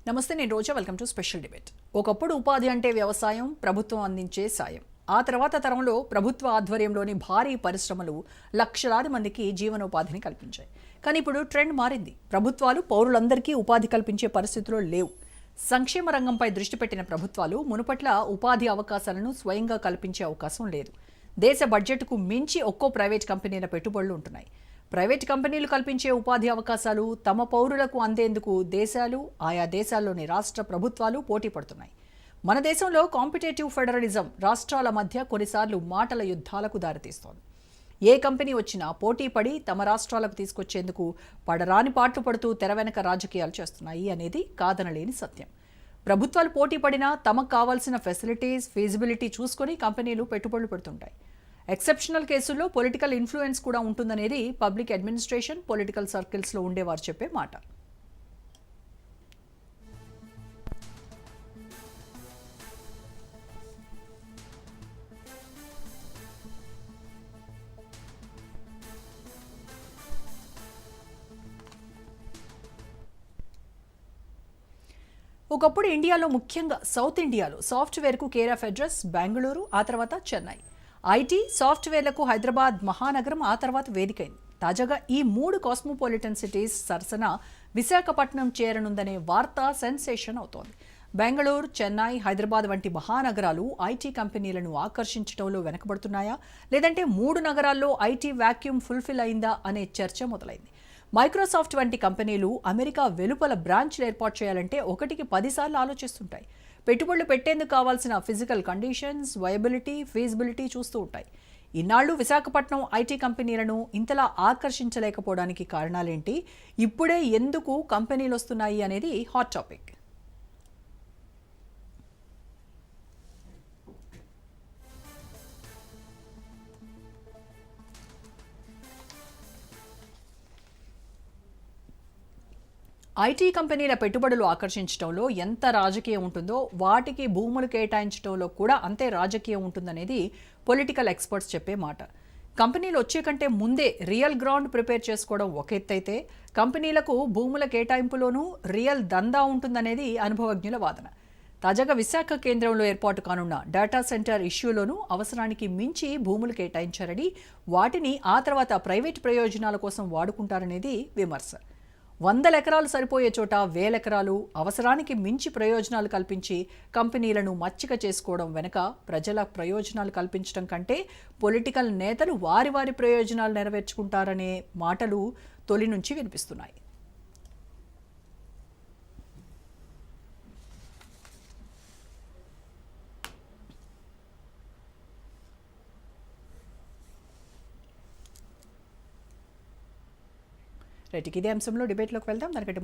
నమస్తే, నేను Roja. Welcome to special debate. ఒకప్పుడు ఉపాధి అంటే వ్యవసాయం, ప్రభుత్వం అందించే సాయం. ఆ తర్వాత తరంలో ప్రభుత్వ ఆధ్వర్యంలోని భారీ పరిశ్రమలు లక్షలాది మందికి జీవనోపాధిని కల్పించాయి. కానీ ఇప్పుడు ట్రెండ్ మారింది. ప్రభుత్వాలు పౌరులందరికీ ఉపాధి కల్పించే పరిస్థితుల్లో లేవు. సంక్షేమ రంగంపై దృష్టి పెట్టిన ప్రభుత్వాలు మునుపట్ల ఉపాధి అవకాశాలను స్వయంగా కల్పించే అవకాశం లేదు. దేశ బడ్జెట్కు మించి ఒక్కో ప్రైవేట్ కంపెనీల పెట్టుబడులు ఉంటున్నాయి. ప్రైవేట్ కంపెనీలు కల్పించే ఉపాధి అవకాశాలు తమ పౌరులకు అందేందుకు దేశాలు, ఆయా దేశాల్లోని రాష్ట్ర ప్రభుత్వాలు పోటీ పడుతున్నాయి. మన దేశంలో కాంపిటేటివ్ ఫెడరలిజం రాష్ట్రాల మధ్య కొన్నిసార్లు మాటల యుద్ధాలకు దారితీస్తోంది. ఏ కంపెనీ వచ్చినా పోటీ పడి తమ రాష్ట్రాలకు తీసుకొచ్చేందుకు పడరాని పాట్లు పడుతూ తెర వెనక రాజకీయాలు చేస్తున్నాయి అనేది కాదనలేని సత్యం. ప్రభుత్వాలు పోటీ పడినా తమకు కావాల్సిన ఫెసిలిటీస్, ఫీజిబిలిటీ చూసుకొని కంపెనీలు పెట్టుబడులు పెడుతుంటాయి. ఎక్సెప్షనల్ కేసుల్లో పొలిటికల్ ఇన్ఫ్లుయెన్స్ కూడా ఉంటుందనేది పబ్లిక్ అడ్మినిస్ట్రేషన్, పొలిటికల్ సర్కిల్స్లో ఉండేవారు చెప్పే మాట. ఒకప్పుడు ఇండియాలో, ముఖ్యంగా సౌత్ ఇండియాలో సాఫ్ట్వేర్కు కేర్ ఆఫ్ అడ్రస్ బెంగళూరు, ఆ తర్వాత చెన్నై. ఐటీ, సాఫ్ట్వేర్లకు హైదరాబాద్ మహానగరం ఆ తర్వాత వేదికైంది. తాజాగా ఈ మూడు కాస్మోపాలిటన్ సిటీస్ సరసన విశాఖపట్నం చేరనుందనే వార్త సెన్సేషన్ అవుతోంది. బెంగళూరు, చెన్నై, హైదరాబాద్ వంటి మహానగరాలు ఐటీ కంపెనీలను ఆకర్షించడంలో వెనకబడుతున్నాయా, లేదంటే మూడు నగరాల్లో ఐటీ వాక్యూమ్ ఫుల్ఫిల్ అయిందా అనే చర్చ మొదలైంది. మైక్రోసాఫ్ట్ వంటి కంపెనీలు అమెరికా వెలుపల బ్రాంచ్లు ఏర్పాటు చేయాలంటే 1కి 10 సార్లు ఆలోచిస్తుంటాయి. పెట్టుబడులు పెట్టేందుకు కావాల్సిన ఫిజికల్ కండిషన్స్, వయబిలిటీ, ఫీజిబిలిటీ చూస్తూ ఉంటాయి. ఇన్నాళ్లు విశాఖపట్నం ఐటీ కంపెనీలను ఇంతలా ఆకర్షించలేకపోవడానికి కారణాలేంటి? ఇప్పుడే ఎందుకు కంపెనీలు వస్తున్నాయి అనేది హాట్ టాపిక్. ఐటీ కంపెనీల పెట్టుబడులు ఆకర్షించడంలో ఎంత రాజకీయం ఉంటుందో, వాటికి భూములు కేటాయించడంలో కూడా అంతే రాజకీయం ఉంటుందనేది పొలిటికల్ ఎక్స్పర్ట్స్ చెప్పే మాట. కంపెనీలు వచ్చే కంటే ముందే రియల్ గ్రౌండ్ ప్రిపేర్ చేసుకోవడం ఒక ఎత్తైతే, కంపెనీలకు భూముల కేటాయింపులోనూ రియల్ దందా ఉంటుందనేది అనుభవజ్ఞుల వాదన. తాజాగా విశాఖ కేంద్రంలో ఏర్పాటు కానున్న డేటా సెంటర్ ఇష్యూలోనూ అవసరానికి మించి భూములు కేటాయించారని, వాటిని ఆ తర్వాత ప్రైవేట్ ప్రయోజనాల కోసం వాడుకుంటారనేది విమర్శ. 100 ఎకరాలు సరిపోయే చోట 1000 ఎకరాలు అవసరానికి మించి ప్రయోజనాలు కల్పించి కంపెనీలను మచ్చిక చేసుకోవడం వెనుక ప్రజల ప్రయోజనాలు కల్పించడం కంటే పొలిటికల్ నేతలు వారి వారి ప్రయోజనాలు నెరవేర్చుకుంటారనే మాటలు తొలి నుంచి వినిపిస్తున్నాయి. రైట్, ఇదే అంశంలో డిబేట్లోకి వెళ్దాం. దానికంటే